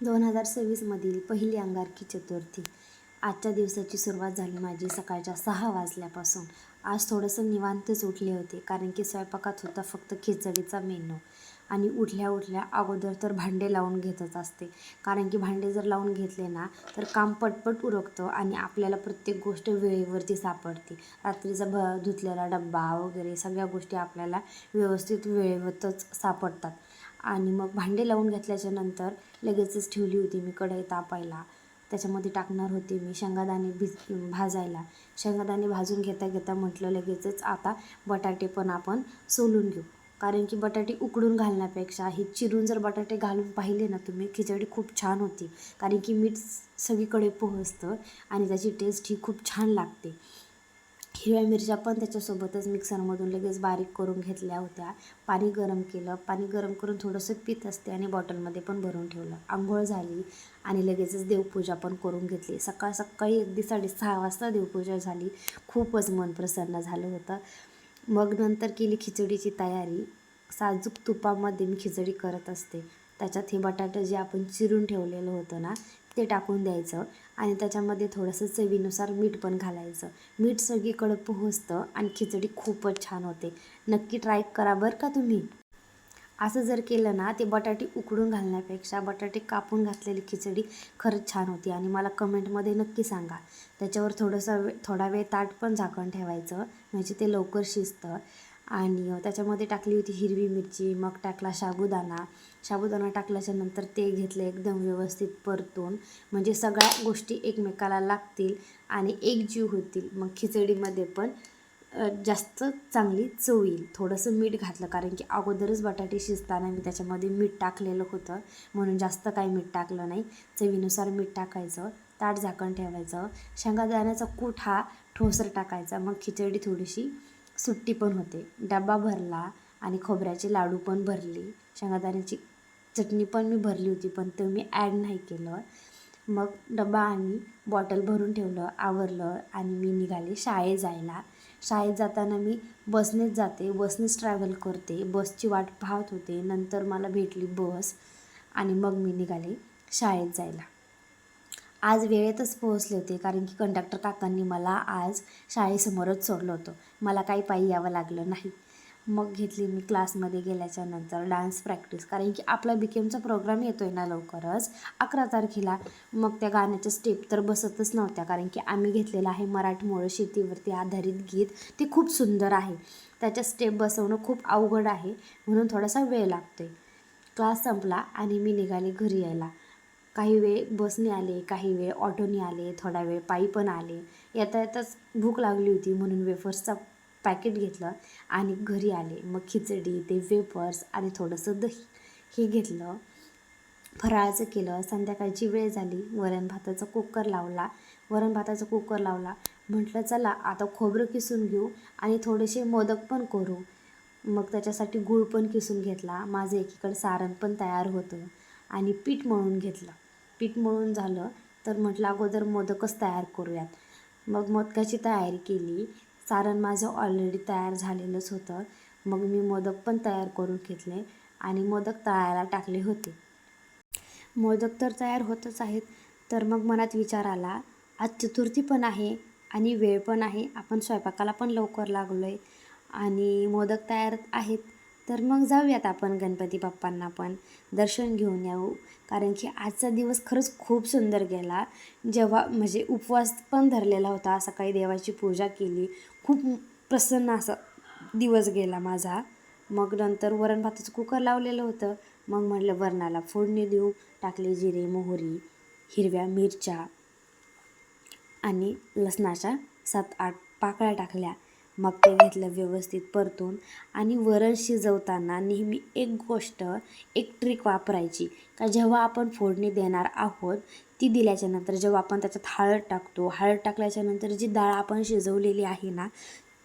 2026मधील पहिली अंगारकी चतुर्थी. आजच्या दिवसाची सुरुवात झाली माझी सकाळच्या 6 वाजल्यापासून. आज थोडंसं निवांतच उठले होते, कारण की स्वयंपाकात होता फक्त खिचडीचा मेनू. आणि उठल्या उठल्या अगोदर तर भांडे लावून घेतच असते, कारण की भांडे जर लावून घेतले ना तर काम पटपट उरकतं आणि आपल्याला प्रत्येक गोष्ट वेळेवरती सापडते. रात्रीचा धुतलेला डब्बा वगैरे सगळ्या गोष्टी आपल्याला व्यवस्थित वेळेवरच सापडतात. आणि मग भांडे लावून घेतल्याच्या नंतर लगेचच ठेवली होती मी कढई तापायला. त्याच्यामध्ये टाकणार होते मी शेंगादाणे भाजायला. शेंगादाणे भाजून घेता घेता म्हटलं लगेचच आता बटाटे पण आपण सोलून घेऊ, कारण की बटाटे उकडून घालण्यापेक्षा हे चिरून जर बटाटे घालून पाहिले ना तुम्ही, खिचडी खूप छान होती, कारण की मीठ सगळीकडे पोहोचतं आणि त्याची टेस्ट ही खूप छान लागते. हिरव्या मिरच्या पण त्याच्यासोबतच मिक्सरमधून लगेच बारीक करून घेतल्या होत्या. पाणी गरम केलं, पाणी गरम करून थोडंसं पीत असते आणि बॉटलमध्ये पण भरून ठेवलं. आंघोळ झाली आणि लगेचच देवपूजा पण करून घेतली. सकाळ सकाळी अगदी 6:30 वाजता देवपूजा झाली. खूपच मन प्रसन्न झालं होतं. मग नंतर केली खिचडीची तयारी. साजूक तुपामध्ये मी खिचडी करत असते. त्याच्यात हे बटाटे जे आपण चिरून ठेवलेलं होतं ना ते टाकून द्यायचं आणि त्याच्यामध्ये थोडंसं चवीनुसार मीठ पण घालायचं. मीठ सगळीकडं पोहोचतं आणि खिचडी खूपच छान होते. नक्की ट्राय करा बरं का तुम्ही. असं जर केलं ना ते बटाटे उकडून घालण्यापेक्षा बटाटे कापून घातलेली खिचडी खरंच छान होती. आणि मला कमेंटमध्ये नक्की सांगा. त्याच्यावर थोडा वेळ ताट पण झाकण ठेवायचं, म्हणजे ते लवकर शिजतं. आणि त्याच्यामध्ये टाकली होती हिरवी मिरची, मग टाकला साबुदाणा टाकल्याच्या नंतर ते घेतलं एकदम व्यवस्थित परतून, म्हणजे सगळ्या गोष्टी एकमेकाला लागतील आणि एकजीव होतील. मग खिचडीमध्ये पण जास्त चांगली चव येईल. थोडंसं मीठ घातलं, कारण की अगोदरच बटाटे शिजताना मी त्याच्यामध्ये मीठ टाकलेलं होतं, म्हणून जास्त काही मीठ टाकलं नाही. चवीनुसार मीठ टाकायचं, ताट झाकण ठेवायचं. शेंगादाण्याचा कूट हा ठोसर टाकायचा, मग खिचडी थोडीशी सुट्टी पण होते. डबा भरला आणि खोबऱ्याचे लाडू पण भरले. शेंगादाण्याची चटणी पण मी भरली होती, पण ते मी ॲड नाही केलं. मग डबा आणि बॉटल भरून ठेवलं, आवरलं आणि मी निघाले शाळेत जायला. शाळेत जाताना मी बसनेच जाते, बसनेच ट्रॅव्हल करते. बसची वाट पाहत होते, नंतर मला भेटली बस आणि मग मी निघाले शाळेत जायला. आज वेळेतच पोहोचले होते, कारण की कंडक्टर काकांनी मला आज शाळेसमोरच सोडलं होतं. मला काही पायी यावं लागलं नाही. मग घेतली मी क्लासमध्ये गेल्याच्या नंतर डान्स प्रॅक्टिस, कारण की आपला BKMचा प्रोग्राम येतो आहे ना लवकरच 11 तारखेला. मग त्या गाण्याच्या स्टेप तर बसतच नव्हत्या, कारण की आम्ही घेतलेलं आहे मराठमोळं शेतीवरती आधारित गीत. ते खूप सुंदर आहे. त्याच्या स्टेप बसवणं खूप अवघड आहे, म्हणून थोडासा वेळ लागतो आहे. क्लास संपला आणि मी निघाले घरी यायला. काही वेळ बसने आले, काही वेळ ऑटोने आले, थोडा वेळ पायी पण आले. येता येताच भूक लागली होती, म्हणून वेफर्सचा पॅकेट घेतलं आणि घरी आले. मग खिचडी, ते वेफर्स आणि थोडंसं दही हे घेतलं, फराळाचं केलं. संध्याकाळची वेळ झाली. वरण भाताचा कुकर लावला. म्हटलं चला आता खोबरं किसून घेऊ आणि थोडेसे मोदक पण करू. मग त्याच्यासाठी गूळ पण किसून घेतला. माझं एकीकडे सारण पण तयार होतं आणि पीठ मळून घेतलं. पीठ मळून झालं तर म्हटलं अगोदर मोदकच तयार करूयात. मग मोदकाची तयारी केली. सारण माझं ऑलरेडी तयार झालेलंच होतं. मग मी मोदक पण तयार करून घेतले आणि मोदक तळायला टाकले होते. मोदक तर तयार होतच आहेत, तर मग मनात विचार आला, आज चतुर्थी पण आहे आणि वेळ पण आहे, आपण स्वयंपाकाला पण लवकर लागलो आहे आणि मोदक तयार आहेत, तर मग जाऊयात आपण गणपती बाप्पांना पण दर्शन घेऊन येऊ. कारण की आजचा दिवस खरंच खूप सुंदर गेला. जेव्हा म्हणजे उपवास पण धरलेला होता, सकाळी देवाची पूजा केली, खूप प्रसन्न असा दिवस गेला माझा. मग नंतर वरण भाताचं कुकर लावलेलं होतं. मग म्हटलं वरणाला फोडणी देऊ. टाकले जिरे, मोहरी, हिरव्या मिरच्या आणि लसणाच्या 7-8 पाकळ्या टाकल्या. मग ते घेतलं व्यवस्थित परतून. आणि वरण शिजवताना नेहमी एक ट्रिक वापरायची, का जेव्हा आपण फोडणी देणार आहोत ती दिल्याच्यानंतर जेव्हा आपण त्याच्यात हळद टाकतो, हळद टाकल्याच्यानंतर जी डाळ आपण शिजवलेली आहे ना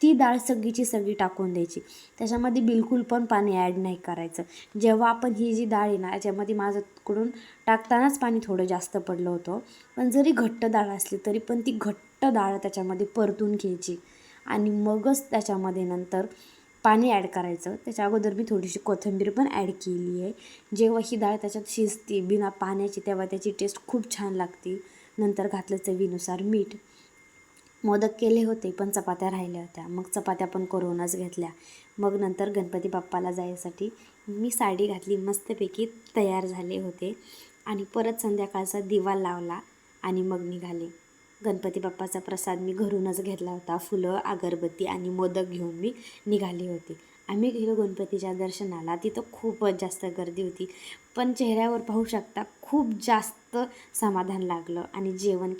ती डाळ सगळीची सगळी टाकून द्यायची. त्याच्यामध्ये बिलकुल पण पाणी ॲड नाही करायचं. जेव्हा आपण ही जी डाळ आहे ना, याच्यामध्ये माझ्याकडून टाकतानाच पाणी थोडं जास्त पडलं होतं, पण जरी घट्ट डाळ असली तरी पण ती घट्ट डाळ त्याच्यामध्ये परतून घ्यायची आणि मगच त्याच्यामध्ये नंतर पाणी ॲड करायचं. त्याच्या अगोदर मी थोडीशी कोथिंबीर पण ॲड केली आहे. जेव्हा ही डाळ त्याच्यात शिजते बिना पाण्याची तेव्हा त्याची टेस्ट खूप छान लागते. नंतर घातलं चवीनुसार मीठ. मोदक केले होते पण चपात्या राहिल्या होत्या, मग चपात्या पण करूनच घेतल्या. मग नंतर गणपती बाप्पाला जायसाठी मी साडी घातली, मस्तपैकी तयार झाले होते आणि परत संध्याकाळचा दिवा लावला आणि मग निघाले. गणपती बाप्पाचा प्रसाद मी घरूनच घेतला होता. फुलं, अगरबत्ती आणि मोदक घेऊन मी निघाले होते. आम्ही गेलो गणपतीच्या दर्शनाला. तिथं खूपच जास्त गर्दी होती, पण चेहऱ्यावर पाहू शकता खूप जास्त समाधान लागलं आणि जेवण